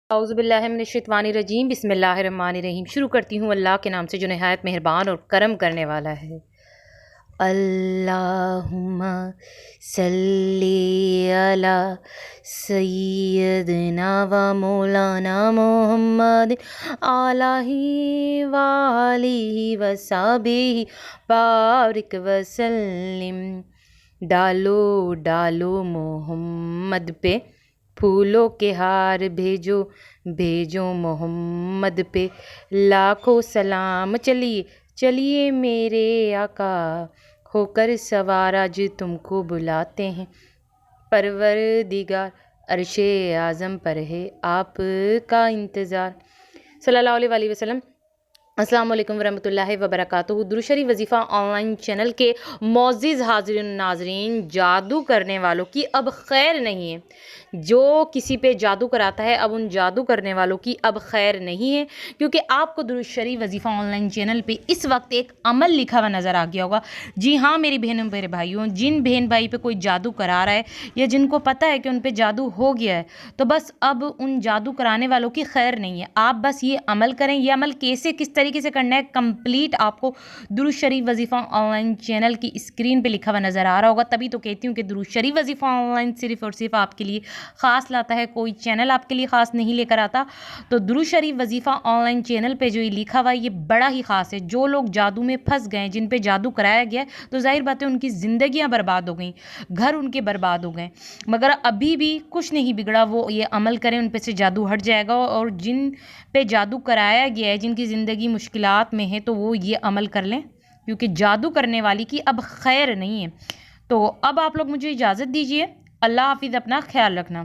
اعوذ باللہ من الشیطان الرجیم، بسم اللہ الرحمن الرحیم۔ شروع کرتی ہوں اللہ کے نام سے جو نہایت مہربان اور کرم کرنے والا ہے۔ اللہم صلی علی سیدنا و مولانا محمد آلہ و آلہ و صحبہ بارک وسلم۔ ڈالو ڈالو محمد پہ پھولوں کے ہار، بھیجو بھیجو محمد پہ لاکھوں سلام۔ چلیے چلیے میرے آقا ہو کر سوار، آج تم کو بلاتے ہیں۔ پروردگار عرش اعظم پر ہے آپ کا انتظار۔ صلی اللہ علیہ وآلہ وسلم۔ السلام علیکم ورحمۃ اللہ وبرکاتہ۔ درود شریف وظیفہ آن لائن چینل کے معزز حاضرین ناظرین، جادو کرنے والوں کی اب خیر نہیں ہے۔ جو کسی پہ جادو کراتا ہے اب ان جادو کرنے والوں کی اب خیر نہیں ہے، کیونکہ آپ کو درود شریف وظیفہ آن لائن چینل پہ اس وقت ایک عمل لکھا ہوا نظر آ گیا ہوگا۔ جی ہاں میری بہنوں میرے بھائیوں، جن بہن بھائی پہ کوئی جادو کرا رہا ہے یا جن کو پتہ ہے کہ ان پہ جادو ہو گیا ہے، تو بس اب ان جادو کرانے والوں کی خیر نہیں ہے۔ آپ بس یہ عمل کریں۔ یہ عمل کیسے کس طریقے سے کرنا ہے کمپلیٹ آپ کو درود شریف وظیفہ آن لائن چینل کی اسکرین پہ لکھا ہوا نظر آ رہا ہوگا۔ تبھی تو کہتی ہوں کہ درود شریف وظیفہ آن لائن صرف اور صرف آپ کے لیے خاص لاتا ہے، کوئی چینل آپ کے لیے خاص نہیں لے کر آتا۔ تو درود شریف وظیفہ آن لائن چینل پہ جو یہ لکھا ہوا ہے یہ بڑا ہی خاص ہے۔ جو لوگ جادو میں پھنس گئے، جن پہ جادو کرایا گیا ہے، تو ظاہر بات ہے ان کی زندگیاں برباد ہو گئیں، گھر ان کے برباد ہو گئے، مگر ابھی بھی کچھ نہیں بگڑا۔ وہ یہ عمل کریں، ان پہ سے جادو ہٹ جائے گا۔ اور جن پہ جادو کرایا گیا ہے، جن کی زندگی مشکلات میں ہے، تو وہ یہ عمل کر لیں، کیونکہ جادو کرنے والی کی اب خیر نہیں ہے۔ تو اب آپ لوگ مجھے اجازت دیجیے۔ اللہ حافظ، اپنا خیال رکھنا۔